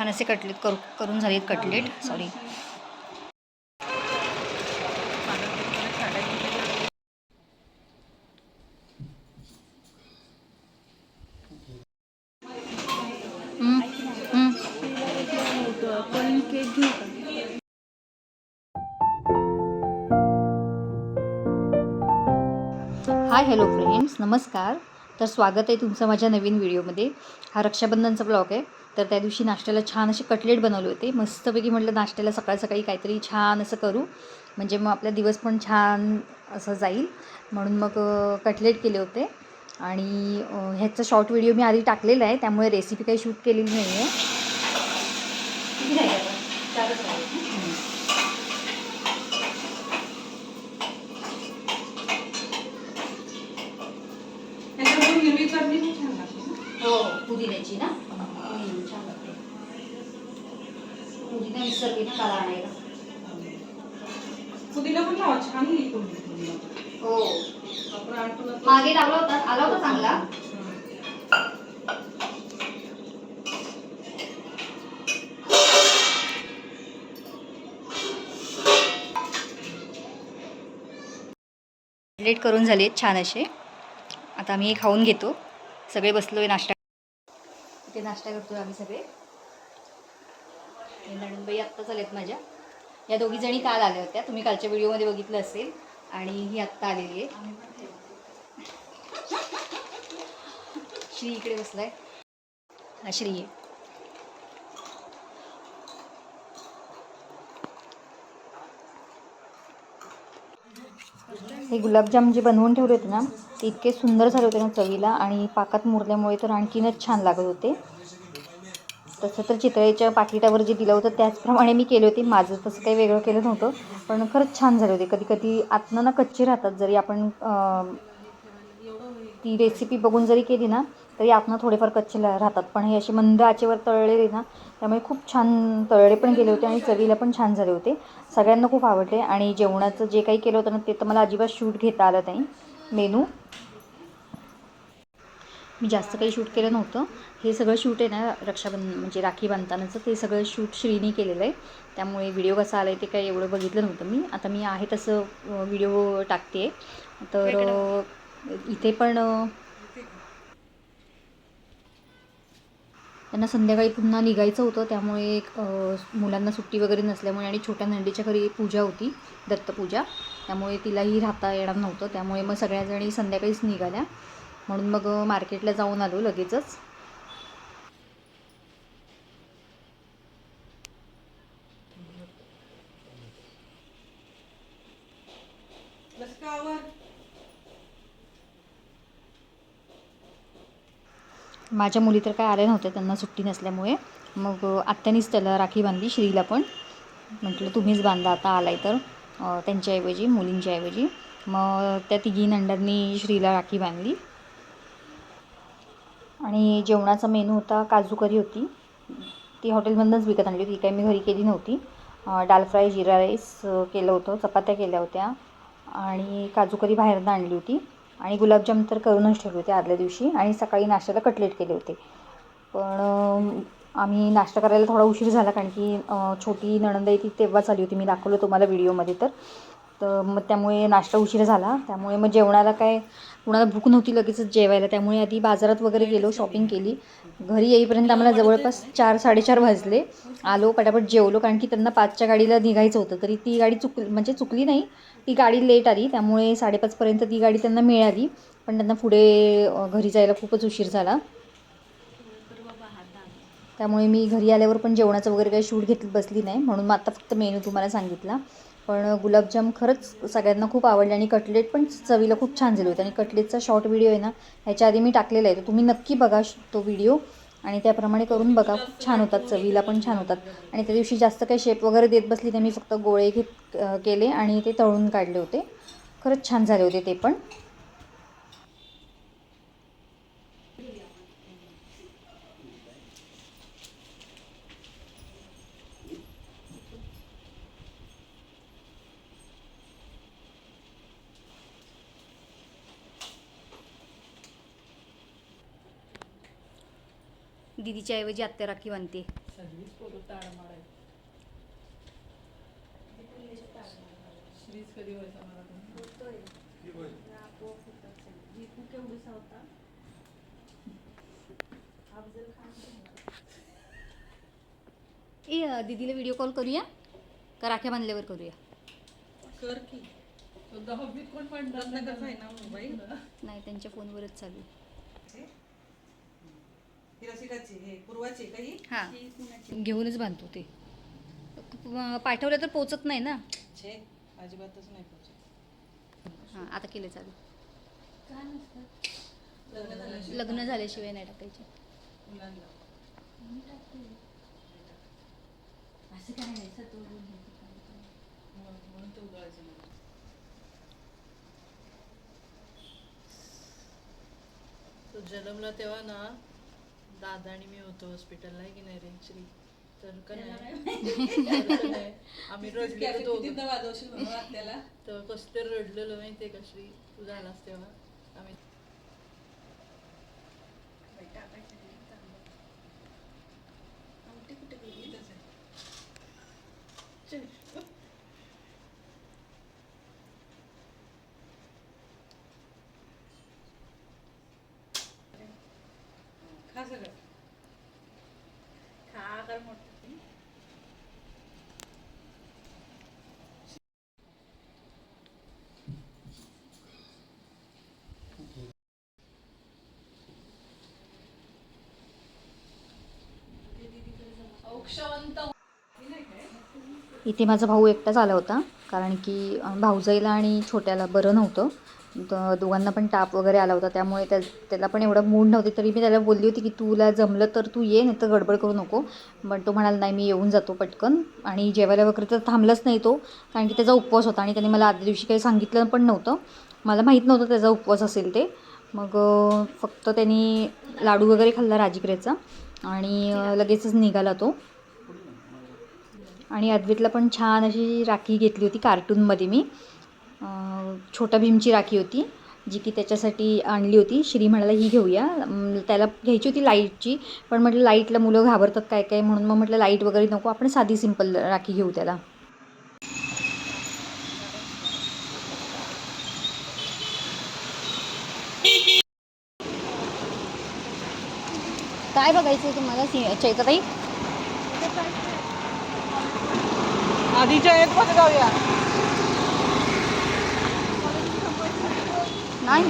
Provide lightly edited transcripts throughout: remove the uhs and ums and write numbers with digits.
छान असे कटलेट करून झालेत cutlet. Sorry. Hi hello friends, नमस्कार. तर स्वागत आहे तुमचं माझ्या नवीन व्हिडिओमध्ये. हा रक्षाबंधनचा ब्लॉग आहे. तर त्या दिवशी नाश्त्याला छान असे कटलेट बनवले होते. मस्तपैकी म्हटलं नाश्त्याला सकाळी सकाळी काहीतरी छान असं करू, म्हणजे मग आपला दिवस पण छान असं जाईल, म्हणून मग कटलेट केले होते. आणि ह्याचा शॉर्ट व्हिडिओ मी आधी टाकलेला आहे, त्यामुळे रेसिपी काही शूट केलेली नाही आहे. हो, पुदिन्याची ना, छान लागते. पुदिना विसरली ना काल आणायला. पुदिना पण लावा, छान येईल. हो, मागे लावला होता, आला होता चांगला. कटलेट करून झाले छान असे. आता आम्ही खाऊन घेतो. सगळे बसलोय नाश्ता. इथे नाश्ता करतोय आम्ही सगळे. नणंदबाई आत्ता झालेत माझ्या. या दोघी जणी काल आल्या होत्या, तुम्ही कालच्या व्हिडिओमध्ये बघितलं असेल. आणि ही आत्ता आलेली आहे. श्री इकडे बसलाय. हा श्री आहे. हे गुलाबजाम जे बनवून ठेवले होते ना, ते इतके सुंदर झाले होते ना चवीला, आणि पाकात मुरल्यामुळे तर आणखीनच छान लागत होते. तसं तर चितळेच्या पाकिटावर जे दिलं होतं त्याचप्रमाणे मी केले होते. माझं तसं काही वेगळं केलं नव्हतं, पण खरंच छान झाले होते. कधी कधी आतनं ना कच्चे राहतात, जरी आपण ती रेसिपी बघून जरी केली ना तरी आतनं थोडेफार कच्चे राहतात. पण हे असे मंद आचेवर तळलेले ना, त्यामुळे खूप छान तळले पण गेले होते आणि चवीला पण छान झाले होते. सगळ्यांना खूप आवडले. आणि जेवणाचं जे काही केलं होतं ना, ते तर मला अजिबात शूट घेता आलं नाही. मेनू मी जास्त काही शूट केलं नव्हतं. हे सगळं शूट आहे ना, म्हणजे राखी बांधतानाचं ते सगळं शूट श्रीनी केलेलं आहे. त्यामुळे व्हिडिओ कसा आला आहे ते काही एवढं बघितलं नव्हतं मी. आता मी आहे तसं व्हिडिओ टाकते. तर इथे पण त्यांना संध्याकाळी पुन्हा निघायचं होतं, त्यामुळे मुलांना सुट्टी वगैरे नसल्यामुळे आणि छोट्या नंदीच्या घरी पूजा होती, दत्तपूजा, त्यामुळे तिलाही राहता येणार नव्हतं. त्यामुळे मग सगळ्याजणी संध्याकाळीच निघाल्या, म्हणून मग मार्केटला जाऊन आलो लगेचच. माझ्या मुली तर काय आल्या नव्हत्या, त्यांना सुट्टी नसल्यामुळे. मग आत्यानीच त्याला राखी बांधली, श्रीला पण. म्हटलं तुम्हीच बांधा आता आलाय तर, त्यांच्याऐवजी, मुलींच्या ऐवजी. मग त्या तिघी नंदांनी श्रीला राखी बांधली. आणि जेवणाचा मेनू होता, काजू करी होती, ती हॉटेलमधूनच विकत आणली होती, काही मी घरी केली नव्हती. दाल फ्राय, जिरा राईस केलं होतं, चपात्या केल्या होत्या, आणि काजू करी बाहेरनं आणली होती. आणि गुलाबजाम तर करूनच ठेवले होते आदल्या दिवशी. आणि सकाळी नाश्त्याला कटलेट केले होते. पण आम्ही नाश्ता करायला थोडा उशीर झाला, कारण की छोटी नणंद ती तेव्हाच आली होती, मी दाखवलं तुम्हाला व्हिडिओमध्ये. तर मग त्यामुळे नाश्ता उशीर झाला. त्यामुळे मग जेवणाला काय, कुणाला भूक नव्हती लगेचच जेवायला, त्यामुळे आधी बाजारात वगैरे गेलो, शॉपिंग केली. घरी येईपर्यंत आम्हाला जवळपास 4-4:30 वाजले. आलो, पटापट जेवलो, कारण की त्यांना 5च्या गाडीला निघायचं होतं. तरी ती गाडी चुकली नाही, ती गाडी लेट आली, त्यामुळे 5:30पर्यंत ती गाडी त्यांना मिळाली. पण त्यांना पुढे घरी जायला खूपच उशीर झाला. त्यामुळे मी घरी आल्यावर पण जेवणाचं वगैरे काही शूट घेत बसली नाही, म्हणून मग आता फक्त मेनू तुम्हाला सांगितला. पण गुलाबजाम खरंच सगळ्यांना खूप आवडले, आणि कटलेट पण चवीला खूप छान झाले होते. आणि कटलेटचा शॉर्ट व्हिडिओ आहे ना, ह्याच्या आधी मी टाकलेला आहे, तर तुम्ही नक्की बघा तो व्हिडिओ, आणि त्याप्रमाणे करून बघा. खूप छान होतात, चवीला पण छान होतात. आणि त्या दिवशी जास्त काही शेप वगैरे देत बसली नाही, मी फक्त गोळे केले आणि ते तळून काढले होते. खरंच छान झाले होते ते पण. दीदीच्या ऐवजी आत्या राखी बांधते. ए दीदीला व्हिडिओ कॉल करूया का राख्या बांधल्यावर करूया? कर की. कोण मोबाईल नाही, त्यांच्या फोनवरच चालू. हां, घेऊनच बांधतो ते. पाठवलं तर पोचत नाही ना. अजिबातच नाही पोहोचत. हां, आता केलं चालू. लग्न झाल्याशिवाय नाही टाकायचे. असं काय नाही सर, म्हणून ते उधळायचं नाही. तो जन्मला तेव्हा ना दादा आणि मी होतो हॉस्पिटलला, आहे की नाही रे श्री? तर का नाही आम्ही रडलेलो तर कसं तर रडलेलो माहितीये का श्री? तू झालास तेव्हा आम्ही. खा सगळं खा कर मोठं. इथे माझा भाऊ एकटाच आला होता, कारण की भाऊजाईला आणि छोट्याला बरं नव्हतं. तर दोघांना पण ताप वगैरे आला होता, त्यामुळे त्याला पण एवढा मूड नव्हती. तरी मी त्याला बोलली होती की तुला जमलं तर तू ये, नाही तर गडबड करू नको. पण तो म्हणाला नाही, मी येऊन जातो पटकन. आणि जेवायला वगैरे तर थांबलाच नाही तो, कारण की त्याचा उपवास होता आणि त्याने मला आदल्या दिवशी काही सांगितलं पण नव्हतं. मला माहीत नव्हतं त्याचा उपवास असेल ते. मग फक्त त्यांनी लाडू वगैरे खाल्ला राजगिऱ्याचा आणि लगेचच निघाला तो. आणि अद्वितला पण छान अशी राखी घेतली होती कार्टूनमध्ये मी. छोटा भीमची राखी होती, जी की त्याच्यासाठी आणली होती. श्री म्हणाला ही घेऊया. त्याला घ्यायची होती लाईटची, पण म्हटलं लाईटला मुलं घाबरतात काय काय, म्हणून मग म्हटलं लाईट वगैरे नको, आपण साधी सिंपल राखी घेऊ त्याला. काय बघायचं आहे तुम्हाला चैताताई? आधीच्या एक मध्ये जाऊया. नाही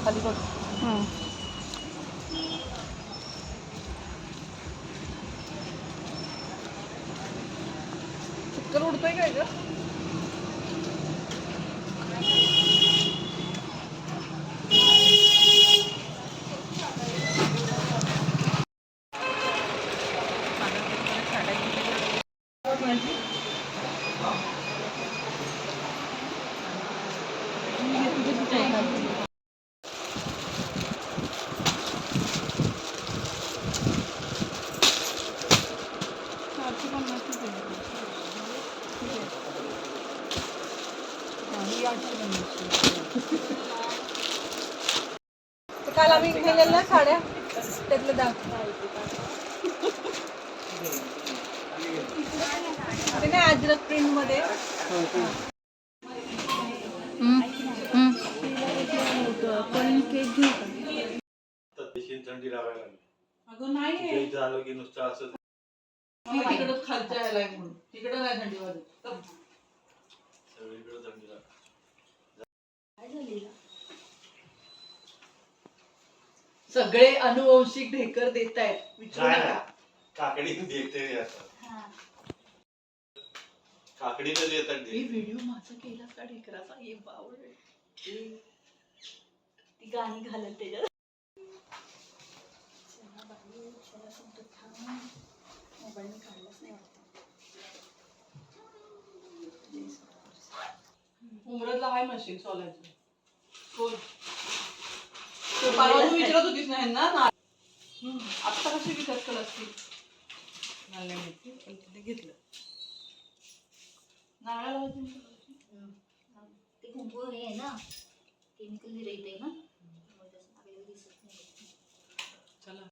खाली बघ. चक्कर उडतोय काय ग? काल आम्ही घेतलेल्या ना साड्या, त्यातले ते नाही अजरक प्रिंट मध्ये. पण केक घेऊ का? थंडी लावायला लागली. अगं नाही झालं की नुसतं असं तिकडं खालच्या ह्याला आहे म्हणून तिकडं नाही थंडी वाजत. सगळीकडे थंडी लागते. सगळे अनुवंशिक ढेकर देत आहेत, विचारू नका. काकडी देते काकडी तर देतात. व्हिडिओ माझा केला का ढेकराचा? ये बावळ ती गाणी घालत त्याच्यात. मोबाईल मी काढलाच नाही वाटतं. उमरतला आहे मशीन सोलायचं. परवा तू विचारत होतीस ना ह्यांना. आत्ता कशी विकत असतील? मला नाही माहिती, पण तिथे घेतलं. ते कुंकू हे आहे ना, केमिकल विरहित आहे ना, त्यामुळे तसं आपल्याला दिसत नाही. चला